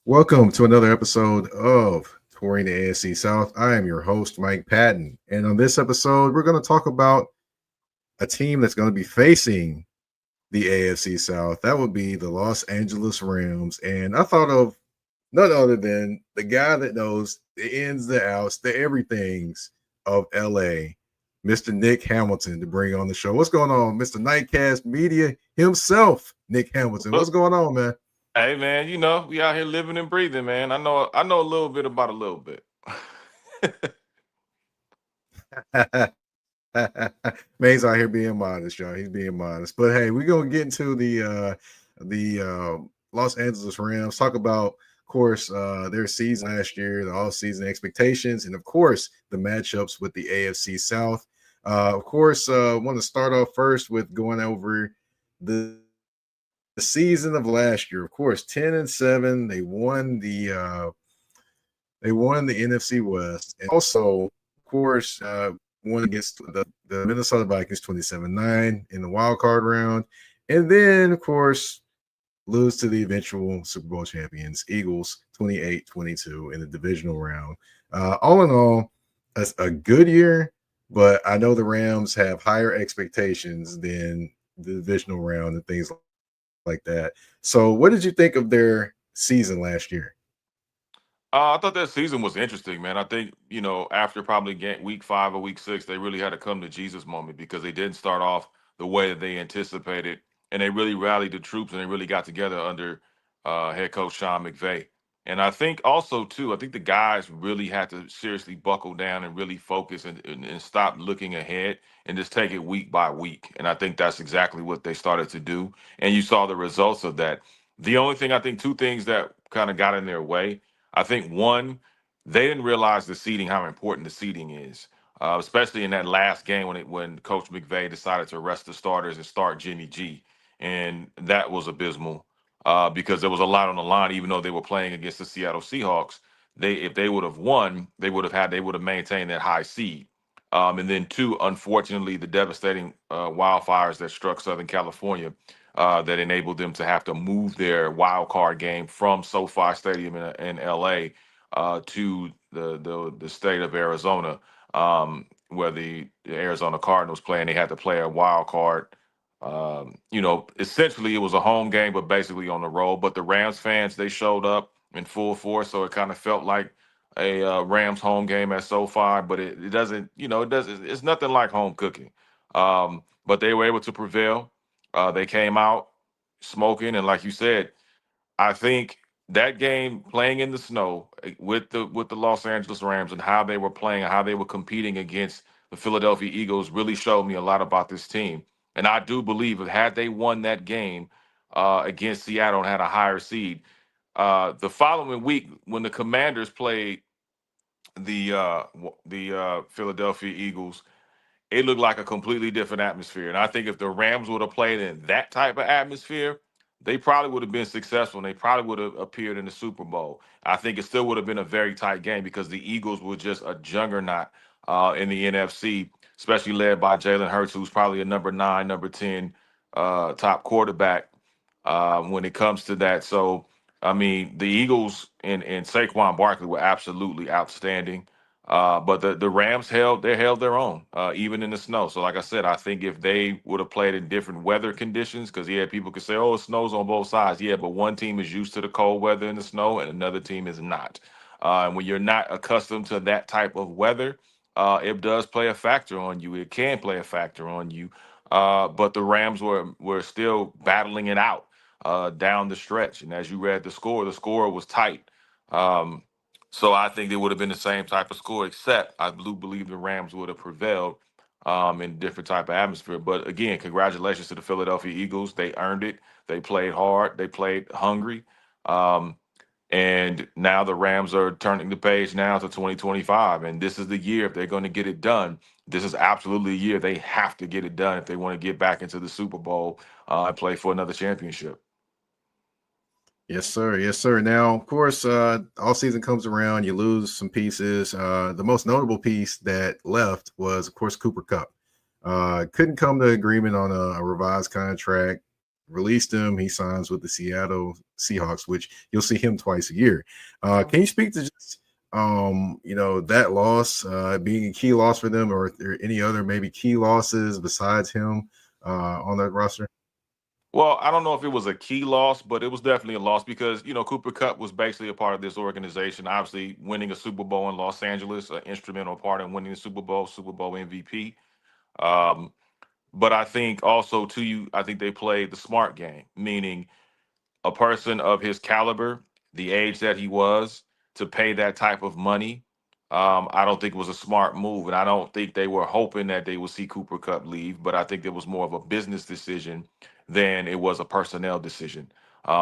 Welcome to another episode of Touring the AFC South. I am your host, Mike Patton. And on this episode, we're going to talk about a team that's going to be facing the AFC South. That would be the Los Angeles Rams. And I thought of none other than the guy that knows the ins, the outs, the everythings of LA, Mr. Nick Hamilton, to bring on the show. What's going on, Mr. Nitecast Media himself, Nick Hamilton? What's Look, going on, man? hey man, we out here living and breathing, man. I know a little bit about a little bit. Man, he's out here being modest, y'all. He's being modest. But hey, we're gonna get into the Los Angeles Rams. Talk about, of course, their season last year, the off-season expectations, and of course the matchups with the AFC South. Of course, want to start off first with going over the the season of last year. Of course, 10-7. They won the NFC West, and also, of course, won against the Minnesota Vikings 27-9 in the wild card round. And then, of course, lose to the eventual Super Bowl champions, Eagles 28-22 in the divisional round. All in all, that's a good year, but I know the Rams have higher expectations than the divisional round and things like that. So, what did you think of their season last year? I thought that season was interesting, man. I think after probably week 5 or week 6, they really had to come to Jesus moment because they didn't start off the way that they anticipated, and they really rallied the troops and they really got together under head coach Sean McVay. And I think also too, I think the guys really had to seriously buckle down and really focus and stop looking ahead and just take it week by week. And I think that's exactly what they started to do. And you saw the results of that. The only thing I think, two things that kind of got in their way. I think one, they didn't realize the seating, how important the seating is, especially in that last game when Coach McVay decided to rest the starters and start Jimmy G, and that was abysmal because there was a lot on the line. Even though they were playing against the Seattle Seahawks, if they would have won, they would have maintained that high seed. And then two, unfortunately, the devastating wildfires that struck Southern California that enabled them to have to move their wild card game from SoFi Stadium in LA to the state of Arizona, where the Arizona Cardinals play, and they had to play a wild card. Essentially it was a home game, but basically on the road. But the Rams fans, they showed up in full force, so it kind of felt like a Rams home game at SoFi. But it doesn't, it doesn't. It's nothing like home cooking. But they were able to prevail. They came out smoking, and like you said, I think that game playing in the snow with the Los Angeles Rams and how they were playing and how they were competing against the Philadelphia Eagles really showed me a lot about this team. And I do believe that had they won that game against Seattle and had a higher seed, the following week when the Commanders played the Philadelphia Eagles, it looked like a completely different atmosphere. And I think if the Rams would have played in that type of atmosphere, they probably would have been successful and they probably would have appeared in the Super Bowl. I think it still would have been a very tight game because the Eagles were just a juggernaut in the NFC, especially led by Jalen Hurts, who's probably a number 9, number 10 top quarterback when it comes to that. So, I mean, the Eagles and Saquon Barkley were absolutely outstanding. But the Rams held their own, even in the snow. So like I said, I think if they would have played in different weather conditions, because yeah, people could say, "Oh, it snows on both sides." Yeah, but one team is used to the cold weather and the snow, and another team is not. And when you're not accustomed to that type of weather, it does play a factor on you. It can play a factor on you. But the Rams were still battling it out down the stretch, and as you read the score was tight. Um, so I think it would have been the same type of score, except I do believe the Rams would have prevailed in a different type of atmosphere. But again, congratulations to the Philadelphia Eagles. They earned it. They played hard. They played hungry. Um, and now the Rams are turning the page now to 2025. And this is the year if they're going to get it done. This is absolutely a year they have to get it done if they want to get back into the Super Bowl and play for another championship. Yes, sir. Yes, sir. Now, of course, all season comes around, you lose some pieces. The most notable piece that left was, of course, Cooper Kupp. Couldn't come to agreement on a revised contract. released him. He signs with the Seattle Seahawks, which you'll see him twice a year. Can you speak to just that loss being a key loss for them, or any other maybe key losses besides him on that roster? Well, I don't know if it was a key loss, but it was definitely a loss because Cooper Kupp was basically a part of this organization. Obviously, winning a Super Bowl in Los Angeles, an instrumental part in winning the Super Bowl MVP. Um, but I think also to you, I think they played the smart game, meaning a person of his caliber, the age that he was, to pay that type of money, I don't think it was a smart move. And I don't think they were hoping that they would see Cooper Cup leave, but I think it was more of a business decision than it was a personnel decision,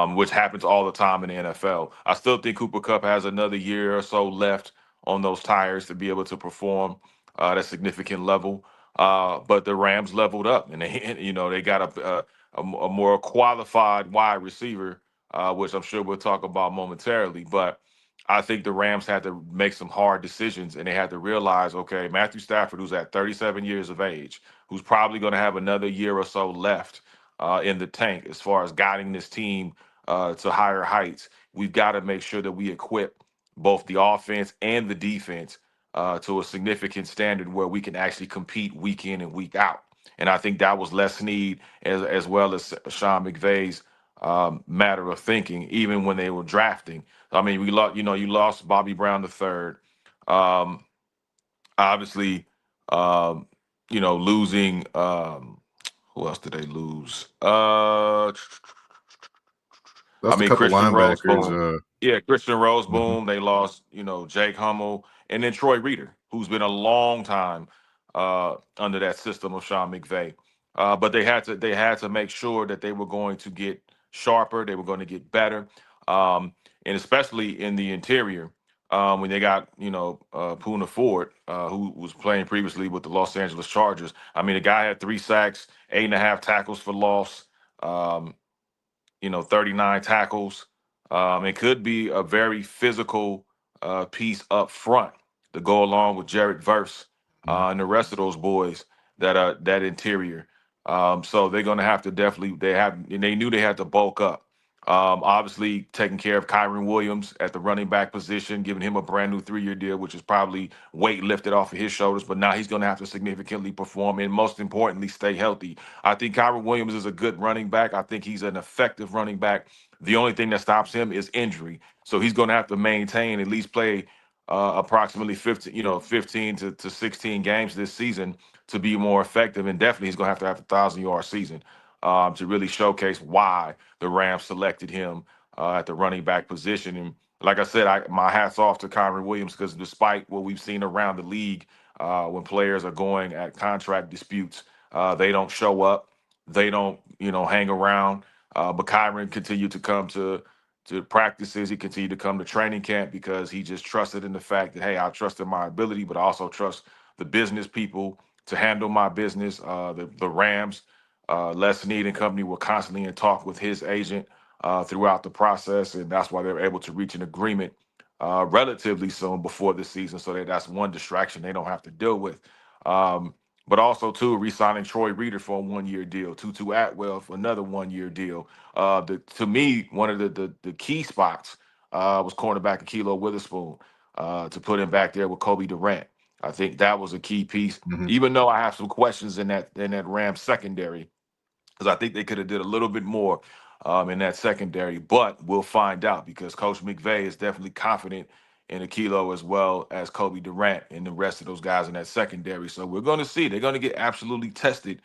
which happens all the time in the NFL. I still think Cooper Cup has another year or so left on those tires to be able to perform at a significant level. But the Rams leveled up, and they got a more qualified wide receiver, which I'm sure we'll talk about momentarily. But I think the Rams had to make some hard decisions, and they had to realize, okay, Matthew Stafford, who's at 37 years of age, who's probably going to have another year or so left in the tank as far as guiding this team to higher heights. We've got to make sure that we equip both the offense and the defense to a significant standard where we can actually compete week in and week out. And I think that was Les Snead as well as Sean McVay's matter of thinking, even when they were drafting. I mean, we lost, you lost Bobby Brown the third. Um, obviously, um, losing. Who else did they lose? I That's a mean, couple Christian linebackers. Roseboom. Yeah, Christian Mhm. Roseboom. They lost, Jake Hummel, and then Troy Reader, who's been a long time under that system of Sean McVay. But they had to make sure that they were going to get sharper. They were going to get better, and especially in the interior. When they got Poona Ford, who was playing previously with the Los Angeles Chargers. I mean, the guy had 3 sacks, 8.5 tackles for loss. Um, 39 tackles. It could be a very physical piece up front to go along with Jared Verse Mhm. and the rest of those boys that are that interior. So they're going to have to definitely and they knew they had to bulk up. Obviously, taking care of Kyron Williams at the running back position, giving him a brand new 3-year deal, which is probably weight lifted off of his shoulders. But now he's going to have to significantly perform and, most importantly, stay healthy. I think Kyron Williams is a good running back. I think he's an effective running back. The only thing that stops him is injury. So he's going to have to maintain, at least play approximately 15 to 16 games this season to be more effective. And definitely he's going to have a 1,000-yard season to really showcase why the Rams selected him at the running back position. And like I said, my hat's off to Kyron Williams because despite what we've seen around the league, when players are going at contract disputes, they don't show up. They don't, hang around. But Kyron continued to come to practices. He continued to come to training camp because he just trusted in the fact that, hey, I trust in my ability, but I also trust the business people to handle my business. The Rams, Les Snead and company were constantly in talk with his agent throughout the process, and that's why they were able to reach an agreement relatively soon before the season, so that's one distraction they don't have to deal with. But also too, re-signing Troy Reader for a 1-year deal, Tutu Atwell for another 1-year deal. To me, one of the key spots was cornerback Akilo Witherspoon to put him back there with Kobe Durant. I think that was a key piece. Mhm. Even though I have some questions in that Rams secondary, because I think they could have did a little bit more in that secondary, but we'll find out because Coach McVay is definitely confident in Akilo as well as Kobe Durant and the rest of those guys in that secondary. So we're going to see. They're going to get absolutely tested,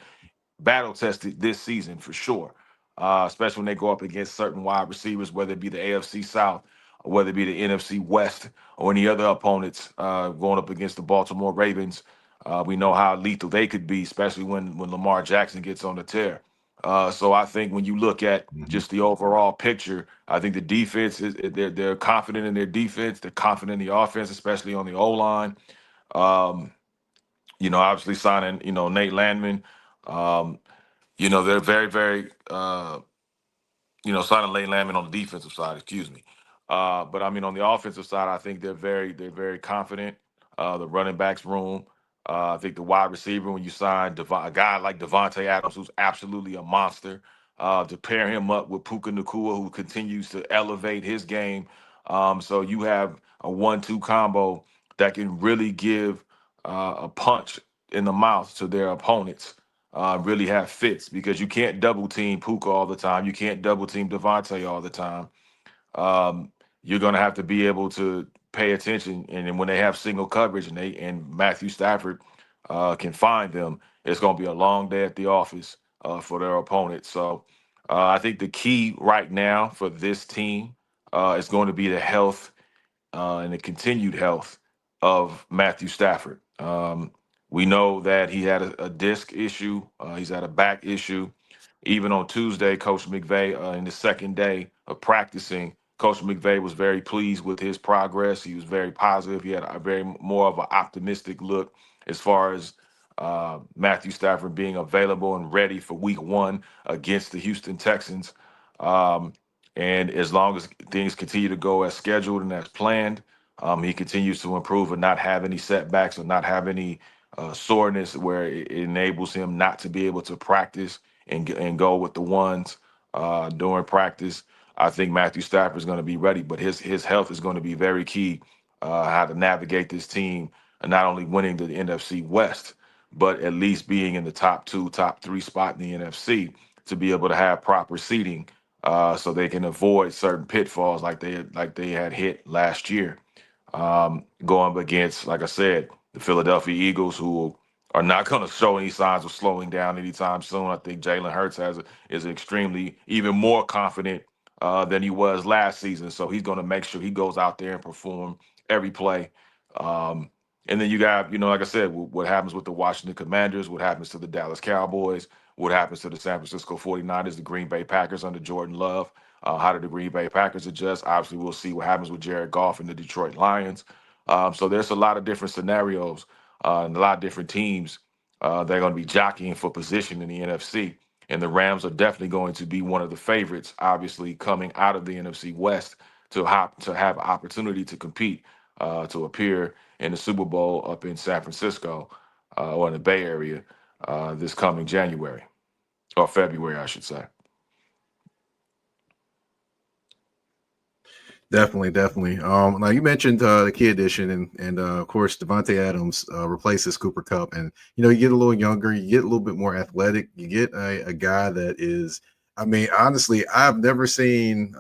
battle tested this season for sure. Especially when they go up against certain wide receivers, whether it be the AFC South, or whether it be the NFC West, or any other opponents going up against the Baltimore Ravens. We know how lethal they could be, especially when Lamar Jackson gets on the tear. So I think when you look at Mhm. just the overall picture, I think the defense they're confident in their defense. They're confident in the offense, especially on the O line. Um, obviously signing Nate Landman. Um, they're very, very, signing Lane Landman on the defensive side, excuse me. But I mean, on the offensive side, I think they're very confident. The running backs room. I think the wide receiver, when you sign a guy like Devante Adams, who's absolutely a monster. to pair him up with Puka Nakua, who continues to elevate his game. So you have a 1-2 combo that can really give a punch in the mouth to their opponents. Really have fits because you can't double team Puka all the time. You can't double team Devante all the time. um, you're going to have to be able to pay attention. And then when they have single coverage and Matthew Stafford can find them, it's going to be a long day at the office for their opponent. So I think the key right now for this team is going to be the health and the continued health of Matthew Stafford. We know that he had a disc issue. He's had a back issue. Even on Tuesday, Coach McVay, in the second day of practicing, Coach McVay was very pleased with his progress. He was very positive. He had a very more of an optimistic look as far as Matthew Stafford being available and ready for Week 1 against the Houston Texans. Um, and as long as things continue to go as scheduled and as planned, he continues to improve and not have any setbacks or not have any soreness where it enables him not to be able to practice and go with the ones during practice. I think Matthew Stafford is going to be ready, but his health is going to be very key. How to navigate this team and not only winning the NFC West, but at least being in the top 2, top 3 spot in the NFC to be able to have proper seating so they can avoid certain pitfalls like they had hit last year. Going against, like I said, the Philadelphia Eagles, who are not going to show any signs of slowing down anytime soon. I think Jalen Hurts is extremely even more confident than he was last season. So he's going to make sure he goes out there and perform every play. Um, and then you got, like I said, what happens with the Washington Commanders, what happens to the Dallas Cowboys, what happens to the San Francisco 49ers, the Green Bay Packers under Jordan Love. How did the Green Bay Packers adjust? Obviously, we'll see what happens with Jared Goff and the Detroit Lions. So there's a lot of different scenarios and a lot of different teams that are going to be jockeying for position in the NFC. And the Rams are definitely going to be one of the favorites, obviously, coming out of the NFC West to have an opportunity to compete, to appear in the Super Bowl up in San Francisco or in the Bay Area this coming January or February, I should say. Definitely, definitely. Now you mentioned the key edition, and of course Devante Adams replaces Cooper Kupp, and you get a little younger, you get a little bit more athletic, you get a guy that is. I mean, honestly, I've never seen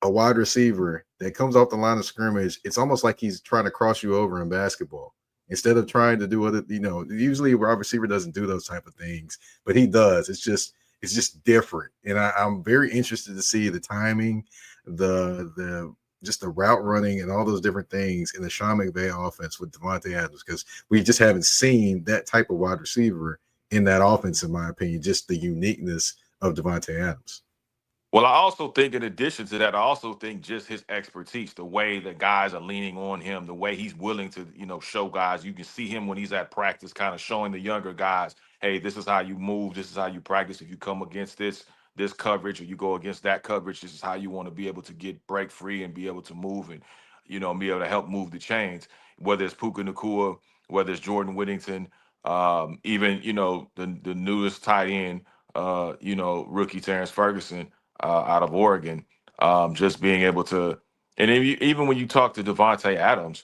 a wide receiver that comes off the line of scrimmage. It's almost like he's trying to cross you over in basketball instead of trying to do other. Usually a wide receiver doesn't do those type of things, but he does. It's just different, and I'm very interested to see the timing, the just the route running, and all those different things in the Sean McVay offense with Devontae Adams, because we just haven't seen that type of wide receiver in that offense, in my opinion. Just the uniqueness of Devontae Adams. Well, I also think, in addition to that, I also think just his expertise, the way that guys are leaning on him, the way he's willing to, show guys. You can see him when he's at practice, kind of showing the younger guys, hey, this is how you move, this is how you practice. If you come against this coverage or you go against that coverage, this is how you want to be able to get break free and be able to move and, be able to help move the chains. Whether it's Puka Nakua, whether it's Jordan Whittington, even the newest tight end, rookie Terrence Ferguson out of Oregon, just being able to, and even when you talk to Devonte Adams,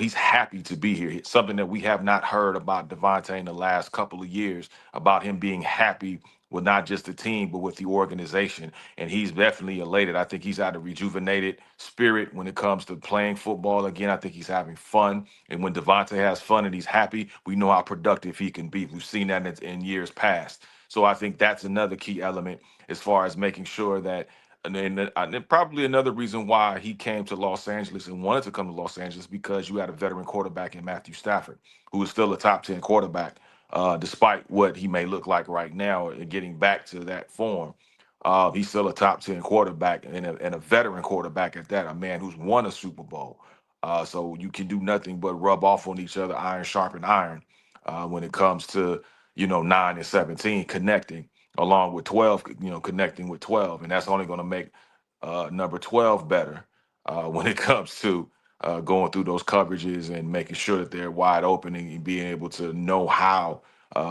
he's happy to be here. It's something that we have not heard about Devonte in the last couple of years, about him being happy with not just the team, but with the organization. And he's definitely elated. I think he's had a rejuvenated spirit when it comes to playing football again. I think he's having fun. And when Devonte has fun and he's happy, we know how productive he can be. We've seen that in years past. So I think that's another key element as far as making sure that, and probably another reason why he came to Los Angeles and wanted to come to Los Angeles, because you had a veteran quarterback in Matthew Stafford, who is still a top 10 quarterback, despite what he may look like right now and getting back to that form. He's still a top 10 quarterback and a veteran quarterback at that, a man who's won a Super Bowl. So you can do nothing but rub off on each other, iron sharpen iron, when it comes to, 9 and 17 connecting along with 12, connecting with 12. And that's only going to make number 12 better when it comes to going through those coverages and making sure that they're wide open and being able to know how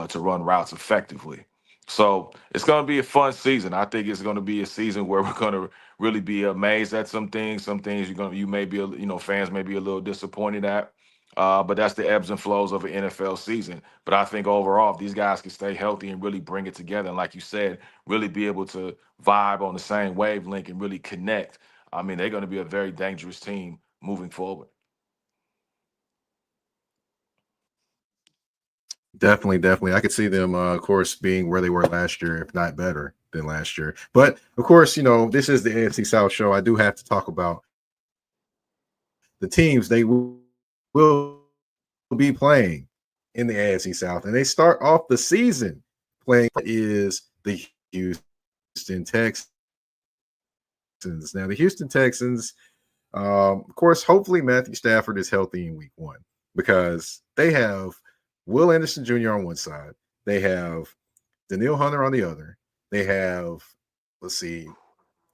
to run routes effectively. So it's going to be a fun season. I think it's going to be a season where we're going to really be amazed at some things. Some things you may be, fans may be a little disappointed at. But that's the ebbs and flows of an NFL season. But I think overall, if these guys can stay healthy and really bring it together, and like you said, really be able to vibe on the same wavelength and really connect, I mean, they're going to be a very dangerous team moving forward. Definitely. I could see them, of course, being where they were last year, if not better than last year. But of course, this is the AFC South show. I do have to talk about the teams will be playing in the AFC South, and they start off the season playing is the Houston Texans. Now, the Houston Texans, of course, hopefully Matthew Stafford is healthy in week 1 because they have Will Anderson Jr. on one side. They have Daniil Hunter on the other. They have, they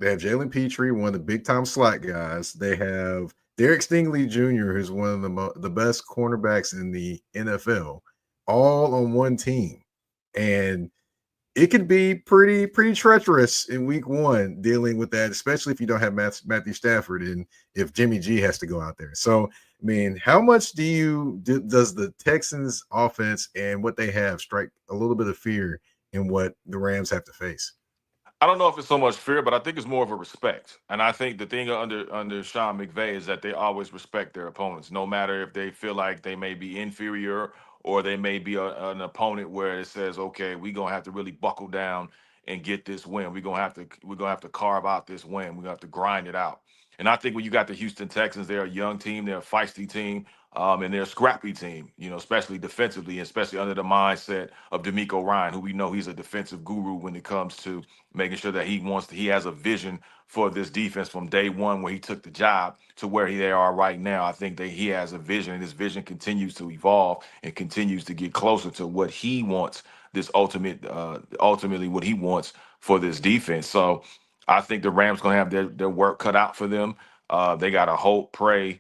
have Jalen Petrie, one of the big-time slot guys. They have Derek Stingley Jr., who's one of the best cornerbacks in the NFL, all on one team. And it could be pretty treacherous in week 1 dealing with that, especially if you don't have Matthew Stafford and if Jimmy G has to go out there. So, I mean, how much does the Texans offense and what they have strike a little bit of fear in what the Rams have to face? I don't know if it's so much fear, but I think it's more of a respect. And I think the thing under Sean McVay is that they always respect their opponents, no matter if they feel like they may be inferior or they may be an opponent where it says, okay, we're gonna have to really buckle down and get this win. We're gonna have to carve out this win. We're gonna have to grind it out. And I think when you got the Houston Texans, they're a young team, they're a feisty team, and they're a scrappy team, especially defensively, especially under the mindset of D'Amico Ryan, who we know he's a defensive guru when it comes to making sure that he has a vision for this defense from day one where he took the job to where they are right now. I think that he has a vision, and this vision continues to evolve and continues to get closer to what he wants. Ultimately, what he wants for this defense. So, I think the Rams gonna have their work cut out for them. They got to hope, pray,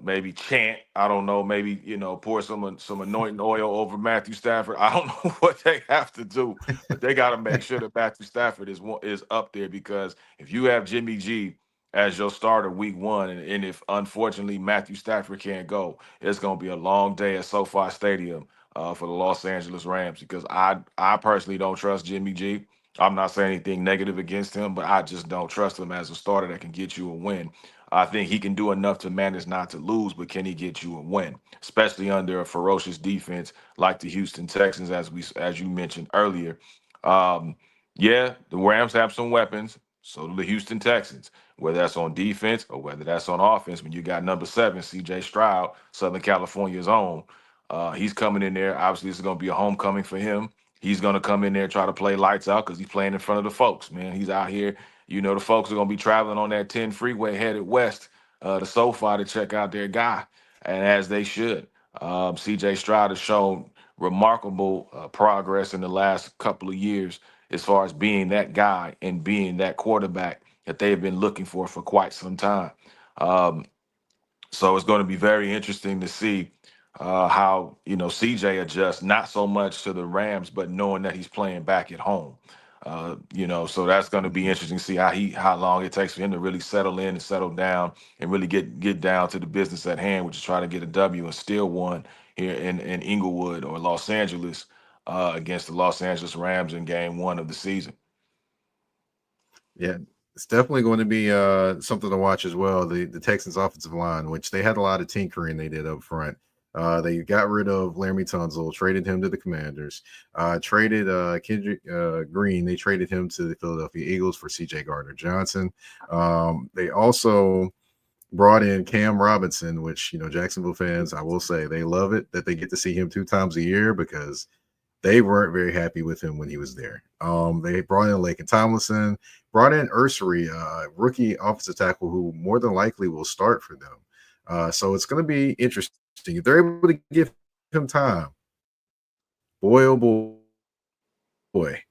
maybe chant. I don't know, maybe pour some anointing oil over Matthew Stafford. I don't know what they have to do, but they got to make sure that Matthew Stafford is up there, because if you have Jimmy G as your starter week 1, and if unfortunately Matthew Stafford can't go, it's going to be a long day at SoFi Stadium for the Los Angeles Rams, because I personally don't trust Jimmy G. I'm not saying anything negative against him, but I just don't trust him as a starter that can get you a win. I think he can do enough to manage not to lose, but can he get you a win, especially under a ferocious defense like the Houston Texans, as you mentioned earlier? Um, yeah, the Rams have some weapons. So do the Houston Texans, whether that's on defense or whether that's on offense. When you got number 7, C.J. Stroud, Southern California's own, he's coming in there. Obviously, this is going to be a homecoming for him. He's going to come in there and try to play lights out because he's playing in front of the folks, man. He's out here. The folks are going to be traveling on that 10 freeway headed west to SoFi to check out their guy, and as they should. C.J. Stroud has shown remarkable progress in the last couple of years as far as being that guy and being that quarterback that they've been looking for quite some time. Um, so it's going to be very interesting to see how CJ adjusts, not so much to the Rams, but knowing that he's playing back at home. So that's going to be interesting to see how long it takes for him to really settle in and settle down and really get down to the business at hand, which is try to get a W and steal one here in Inglewood or Los Angeles against the Los Angeles Rams in Game 1 of the season. Yeah, it's definitely going to be something to watch as well. The Texans offensive line, which they had a lot of tinkering they did up front. They got rid of Laramie Tunsil, traded him to the Commanders, traded Kendrick Green. They traded him to the Philadelphia Eagles for C.J. Gardner-Johnson. They also brought in Cam Robinson, which, Jacksonville fans, I will say, they love it that they get to see him 2 times a year because they weren't very happy with him when he was there. They brought in Laken Tomlinson, brought in Ursery, rookie offensive tackle, who more than likely will start for them. So it's going to be interesting. If they're able to give him time, boy, oh boy.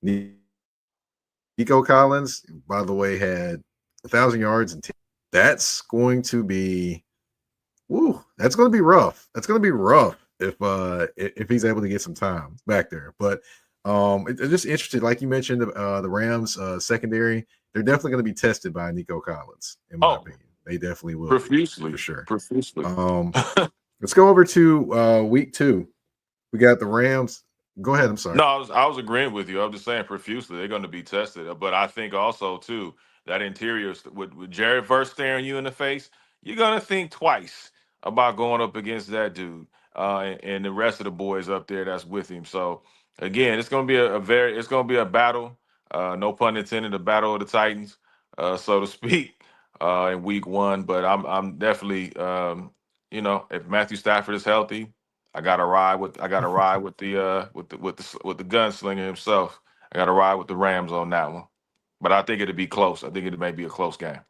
Nico Collins, by the way, had 1,000 yards and 10. That's going to be, that's going to be rough. That's going to be rough if he's able to get some time back there. But It's just interesting. Like you mentioned, the Rams secondary, they're definitely going to be tested by Nico Collins, in my Oh, opinion. They definitely will be for profusely, sure. profusely. Let's go over to week 2. We got the Rams. Go ahead. I'm sorry. No, I was agreeing with you. I'm just saying profusely they're going to be tested. But I think also too that interior with Jared Verse staring you in the face, you're going to think twice about going up against that dude and the rest of the boys up there that's with him. So again, it's going to be it's going to be a battle. No pun intended, a battle of the Titans, so to speak, in week 1. But I'm definitely if Matthew Stafford is healthy. I gotta ride with the gunslinger himself. I gotta ride with the Rams on that one. But I think it'd be close. I think it may be a close game.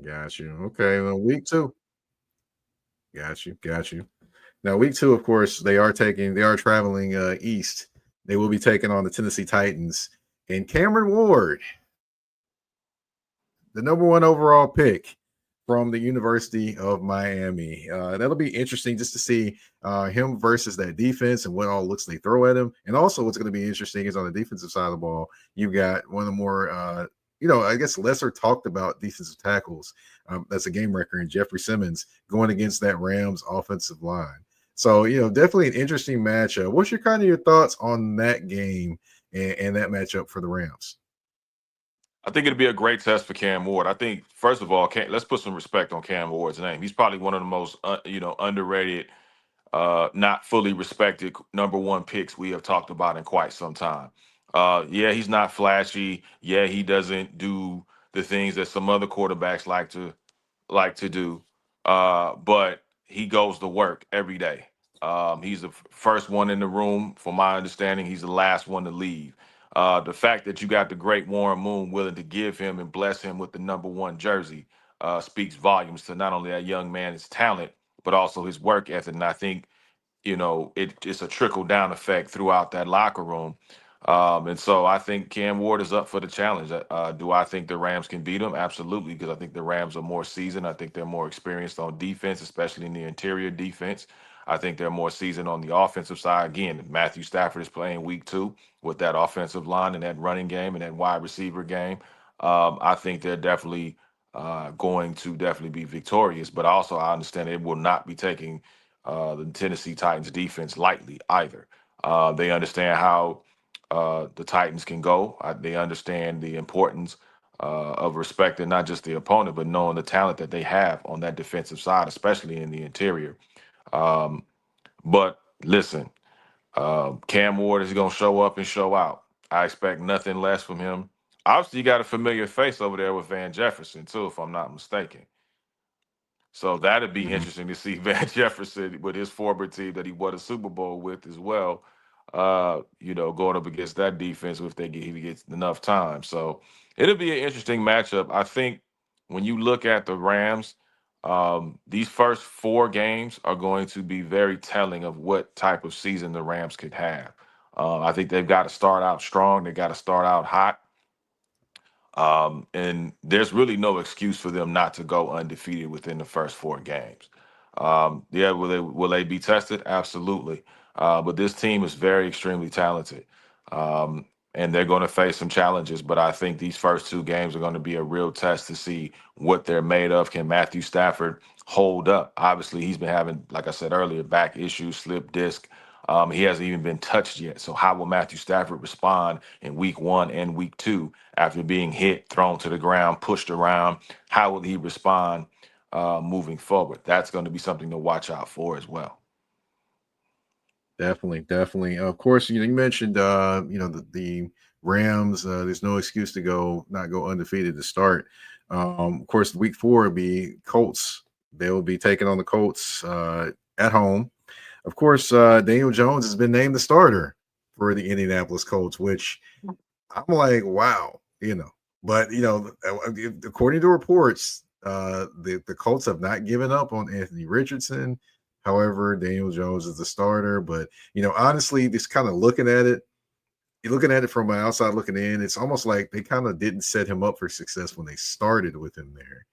Got you. Okay. Well, week 2. Got you. Got you. Now, week 2, of course, they are traveling east. They will be taking on the Tennessee Titans and Cameron Ward, the number 1 overall pick from the University of Miami. That'll be interesting just to see him versus that defense and what all looks they throw at him. And also, what's going to be interesting is on the defensive side of the ball, you've got one of the more, I guess lesser talked about defensive tackles. That's a game wrecker in Jeffrey Simmons going against that Rams offensive line. So, definitely an interesting matchup. What's your thoughts on that game and that matchup for the Rams? I think it'd be a great test for Cam Ward. I think first of all, let's put some respect on Cam Ward's name. He's probably one of the most underrated, not fully respected number 1 picks we have talked about in quite some time. Yeah, he's not flashy. Yeah, he doesn't do the things that some other quarterbacks like to do. But he goes to work every day. He's the first one in the room, from my understanding. He's the last one to leave. The fact that you got the great Warren Moon willing to give him and bless him with the number 1 jersey speaks volumes to not only that young man's talent, but also his work ethic. And I think it's a trickle down effect throughout that locker room. And so I think Cam Ward is up for the challenge. Do I think the Rams can beat him? Absolutely, because I think the Rams are more seasoned. I think they're more experienced on defense, especially in the interior defense. I think they're more seasoned on the offensive side. Again, Matthew Stafford is playing week 2 with that offensive line and that running game and that wide receiver game. I think they're definitely going to definitely be victorious. But also, I understand it will not be taking the Tennessee Titans defense lightly either. They understand how the Titans can go. They understand the importance of respecting not just the opponent, but knowing the talent that they have on that defensive side, especially in the interior. Um, but listen, Cam Ward is going to show up and show out. I expect nothing less from him. Obviously, you got a familiar face over there with Van Jefferson, too, if I'm not mistaken. So that'd be Mhm. interesting to see Van Jefferson with his former team that he won a Super Bowl with as well. Going up against that defense if he gets enough time. So it'll be an interesting matchup. I think when you look at the Rams, these first 4 games are going to be very telling of what type of season the Rams could have. I think they've got to start out strong. They got to start out hot. And there's really no excuse for them not to go undefeated within the first 4 games. Yeah, will they be tested? Absolutely. But this team is very extremely talented. And they're going to face some challenges. But I think these first 2 games are going to be a real test to see what they're made of. Can Matthew Stafford hold up? Obviously, he's been having, like I said earlier, back issues, slip disc. He hasn't even been touched yet. So how will Matthew Stafford respond in week 1 and week 2 after being hit, thrown to the ground, pushed around? How will he respond moving forward? That's going to be something to watch out for as well. Definitely, definitely. Of course, you mentioned the Rams. There's no excuse to not go undefeated to start. Of course, week 4 will be Colts. They will be taking on the Colts at home. Of course, Daniel Jones has been named the starter for the Indianapolis Colts, which I'm like, wow, But according to reports, the Colts have not given up on Anthony Richardson. However, Daniel Jones is the starter. But honestly, just kind of looking at it, you're looking at it from an outside looking in, it's almost like they kind of didn't set him up for success when they started with him there.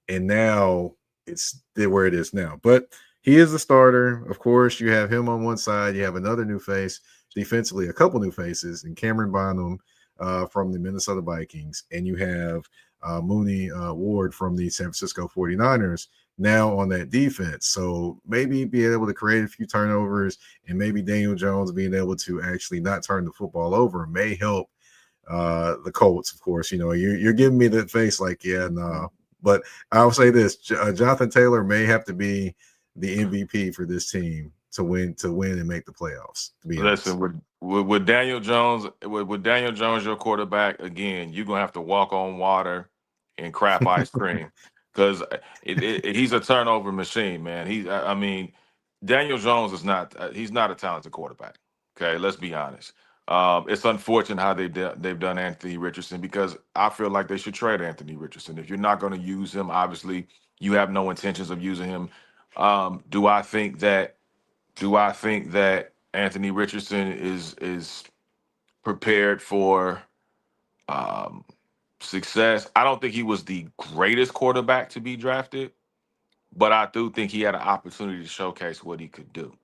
And now it's where it is now. But he is the starter. Of course, you have him on one side. You have another new face defensively, a couple new faces, and Cameron Bonham from the Minnesota Vikings, and you have Mooney Ward from the San Francisco 49ers now on that defense. So maybe be able to create a few turnovers, and maybe Daniel Jones being able to actually not turn the football over may help the Colts. Of course, you're giving me that face like, yeah, no. But I'll say this: Jonathan Taylor may have to be the MVP for this team to win and make the playoffs. To be honest. Listen, with Daniel Jones, with Daniel Jones, your quarterback, again, you're gonna have to walk on water and crap ice cream because he's a turnover machine, man. I mean, Daniel Jones is not. He's not a talented quarterback. Okay, let's be honest. It's unfortunate how they've done Anthony Richardson because I feel like they should trade Anthony Richardson. If you're not going to use him, obviously you have no intentions of using him. Do I think that? Do I think that Anthony Richardson is prepared for success? I don't think he was the greatest quarterback to be drafted, but I do think he had an opportunity to showcase what he could do.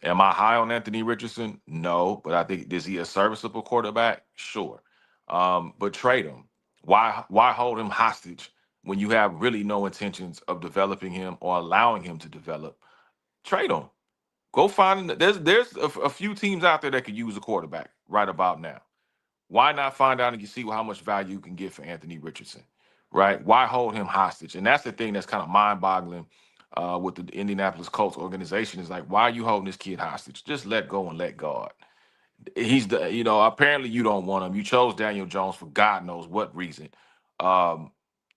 Am I high on Anthony Richardson? No, but I think is he a serviceable quarterback? Sure. But trade him. Why hold him hostage when you have really no intentions of developing him or allowing him to develop? Trade him. Go find there's a few teams out there that could use a quarterback right about now. Why not find out and you see how much value you can get for Anthony Richardson, right? Why hold him hostage? And that's the thing that's kind of mind-boggling with the Indianapolis Colts organization is like, why are you holding this kid hostage? Just let go and let God. Apparently you don't want him. You chose Daniel Jones for God knows what reason. Um,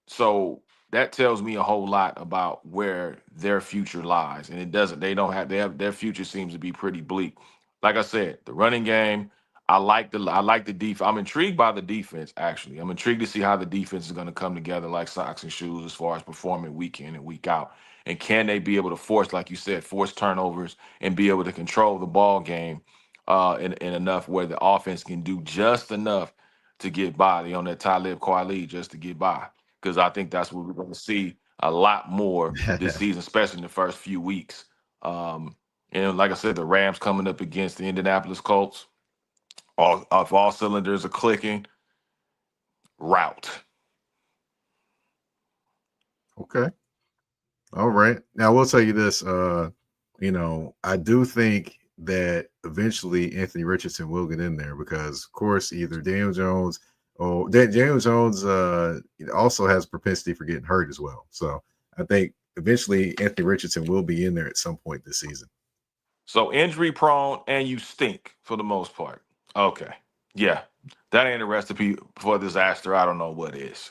so that tells me a whole lot about where their future lies. And it doesn't, their future seems to be pretty bleak. Like I said, the running game, I like the defense. I'm intrigued by the defense, actually. I'm intrigued to see how the defense is going to come together like socks and shoes as far as performing week in and week out. And can they be able to force, like you said, force turnovers and be able to control the ball game in enough where the offense can do just enough to get by. They on that Talib Kweli just to get by because I think that's what we're going to see a lot more this season, especially in the first few weeks. And like I said, the Rams coming up against the Indianapolis Colts, all cylinders are clicking. Route. Okay. All right. Now I will tell you this. I do think that eventually Anthony Richardson will get in there because, of course, either Daniel Jones or Daniel Jones also has propensity for getting hurt as well. So I think eventually Anthony Richardson will be in there at some point this season. So injury prone and you stink for the most part. Okay. Yeah. That ain't a recipe for disaster. I don't know what is.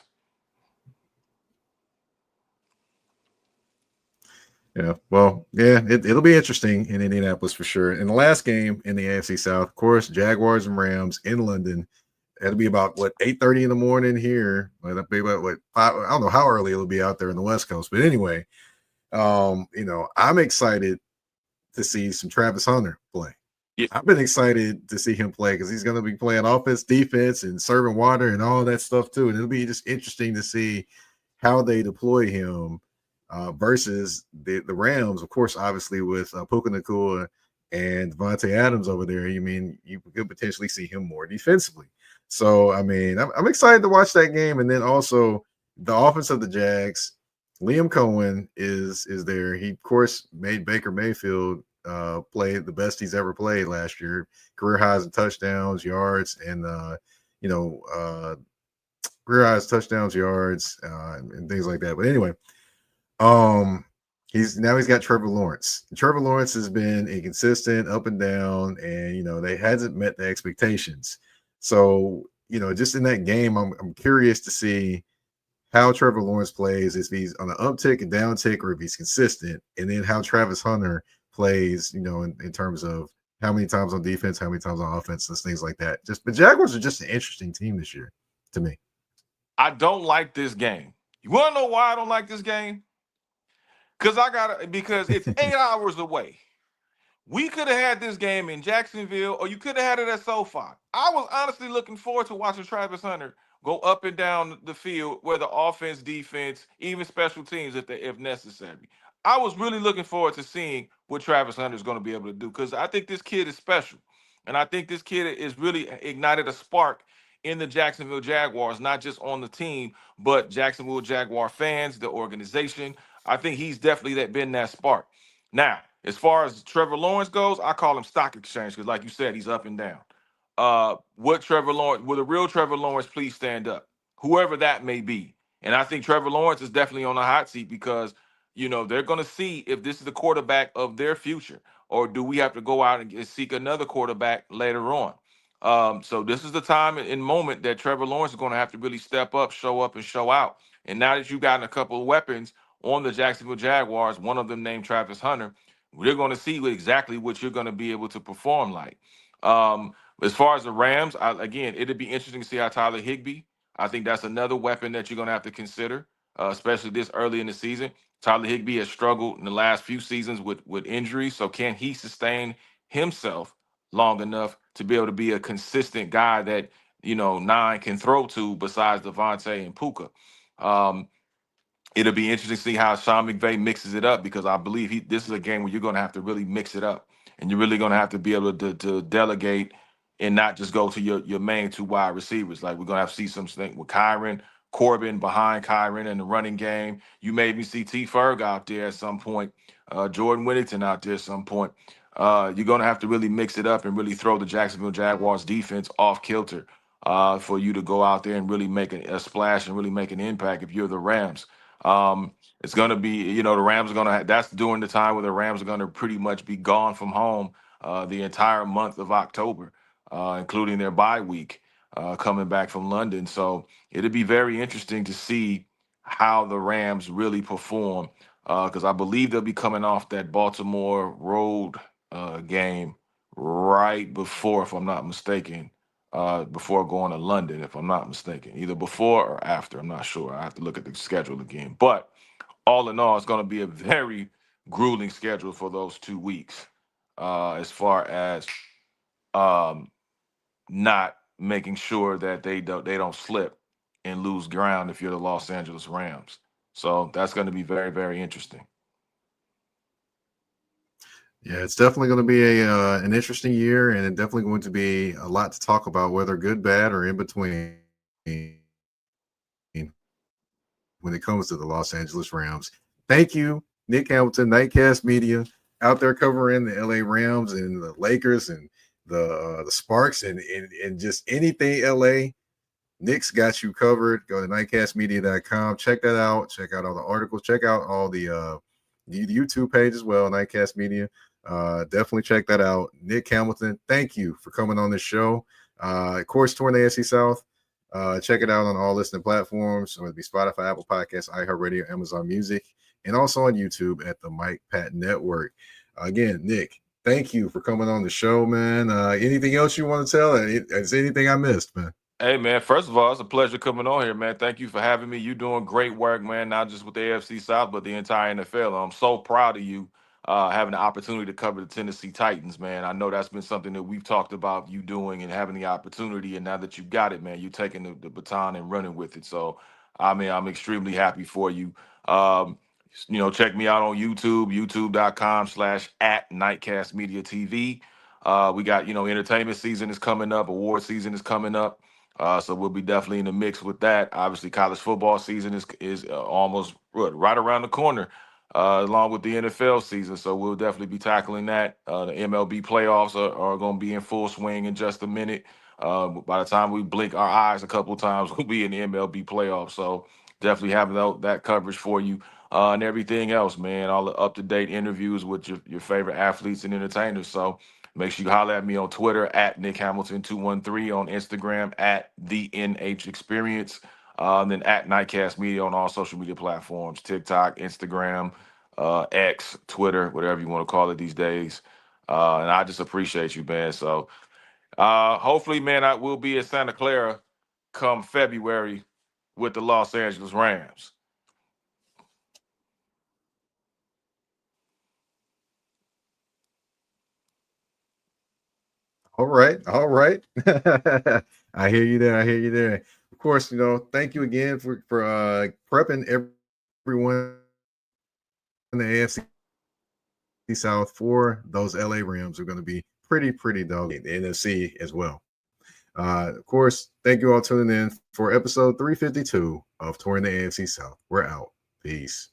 Yeah, well, yeah, it'll be interesting in Indianapolis for sure. In the last game in the AFC South, of course, Jaguars and Rams in London. It'll be about 8:30 in the morning here. It'll be about 5. I don't know how early it'll be out there in the West Coast, but anyway, I'm excited to see some Travis Hunter play. Yeah. I've been excited to see him play because he's going to be playing offense, defense, and serving water and all that stuff too. And it'll be just interesting to see how they deploy him versus the Rams, of course, obviously with Puka Nacua and Devante Adams over there. You mean you could potentially see him more defensively. So, I mean, I'm excited to watch that game. And then also the offense of the Jags, Liam Cohen is there. He, of course, made Baker Mayfield play the best he's ever played last year. Career highs in touchdowns, yards, and, career highs, touchdowns, yards, and things like that. But anyway, he's got Trevor Lawrence. Trevor Lawrence has been inconsistent, up and down, and they hasn't met the expectations. So just in that game, I'm curious to see how Trevor Lawrence plays, if he's on an uptick and downtick, or if he's consistent, and then how Travis Hunter plays, in terms of how many times on defense, how many times on offense, and things like that. Just the Jaguars are just an interesting team this year to me. I don't like this game. You want to know why I don't like this game? Because it's 8 hours away. We could have had this game in Jacksonville, or you could have had it at SoFi. I was honestly looking forward to watching Travis Hunter go up and down the field, whether offense, defense, even special teams if necessary. I was really looking forward to seeing what Travis Hunter is going to be able to do because I think this kid is special. And I think this kid is really ignited a spark in the Jacksonville Jaguars, not just on the team, but Jacksonville Jaguar fans, the organization. I think he's definitely been that spark. Now, as far as Trevor Lawrence goes, I call him stock exchange because, like you said, he's up and down. What Trevor Lawrence, will the real Trevor Lawrence please stand up? Whoever that may be. And I think Trevor Lawrence is definitely on the hot seat because they're going to see if this is the quarterback of their future, or do we have to go out and seek another quarterback later on? So this is the time and moment that Trevor Lawrence is going to have to really step up, and show out. And now that you've gotten a couple of weapons on the Jacksonville Jaguars, one of them named Travis Hunter, we're going to see exactly what you're going to be able to perform like. As far as the Rams, again, it'd be interesting to see how Tyler Higbee. I think that's another weapon that you're going to have to consider, especially this early in the season. Tyler Higbee has struggled in the last few seasons with injuries, so can he sustain himself long enough to be able to be a consistent guy that Nine can throw to besides Devante and Puka? Um, It'll be interesting to see how Sean McVay mixes it up because I believe this is a game where you're going to have to really mix it up, and you're really going to have to be able to delegate and not just go to your main two wide receivers. Like we're going to have to see something with Kyron, Corbin behind Kyron in the running game. You may even see T. Ferg out there at some point, Jordan Whittington out there at some point. You're going to have to really mix it up and really throw the Jacksonville Jaguars defense off kilter for you to go out there and really make a splash and really make an impact if you're the Rams. It's going to be, the Rams are going to, that's during the time where the Rams are going to pretty much be gone from home the entire month of October, including their bye week coming back from London. So it'll be very interesting to see how the Rams really perform because I believe they'll be coming off that Baltimore road game right before, if I'm not mistaken, before going to London, if I'm not mistaken, either before or after. I'm not sure. I have to look at the schedule again. But all in all, it's going to be a very grueling schedule for those 2 weeks, as far as um, not making sure that they don't slip and lose ground if you're the Los Angeles Rams. So that's going to be very, very interesting. Yeah, it's definitely going to be an interesting year, and it's definitely going to be a lot to talk about, whether good, bad, or in between, when it comes to the Los Angeles Rams. Thank you, Nick Hamilton, Nitecast Media, out there covering the LA Rams and the Lakers and the Sparks and just anything LA. Nick's got you covered. Go to nightcastmedia.com. Check that out. Check out all the articles. Check out all the YouTube page as well, Nightcast Media. Definitely check that out. Nick Hamilton, thank you for coming on this show. Of course, touring the AFC South. Check it out on all listening platforms, whether it be Spotify, Apple Podcasts, iHeartRadio, Amazon Music, and also on YouTube at the Mike Pat Network. Again, Nick, thank you for coming on the show, man. Anything else you want to tell? Is there anything I missed, man? Hey, man, first of all, it's a pleasure coming on here, man. Thank you for having me. You're doing great work, man, not just with the AFC South, but the entire NFL. I'm so proud of you having the opportunity to cover the Tennessee Titans, man. I know that's been something that we've talked about you doing and having the opportunity. And now that you got it, man, you're taking the baton and running with it. So, I mean, I'm extremely happy for you. Um, check me out on YouTube, youtube.com/at Nightcast Media TV. We got, entertainment season is coming up, award season is coming up. So we'll be definitely in the mix with that. Obviously, college football season is almost right around the corner, along with the NFL season. So we'll definitely be tackling that. The MLB playoffs are going to be in full swing in just a minute. By the time we blink our eyes a couple of times, we'll be in the MLB playoffs. So definitely having that coverage for you and everything else, man. All the up-to-date interviews with your favorite athletes and entertainers. So make sure you holler at me on Twitter at Nick Hamilton 213, on Instagram at the NH Experience, and then at Nightcast Media on all social media platforms: TikTok, Instagram, X, Twitter, whatever you want to call it these days. And I just appreciate you, man. So hopefully, man, I will be in Santa Clara come February with the Los Angeles Rams. All right. All right. I hear you there. I hear you there. Of course, thank you again for prepping everyone the AFC South for those LA Rams are going to be pretty doggy. The NFC as well. Of course, thank you all tuning in for episode 352 of Touring the AFC South. We're out. Peace.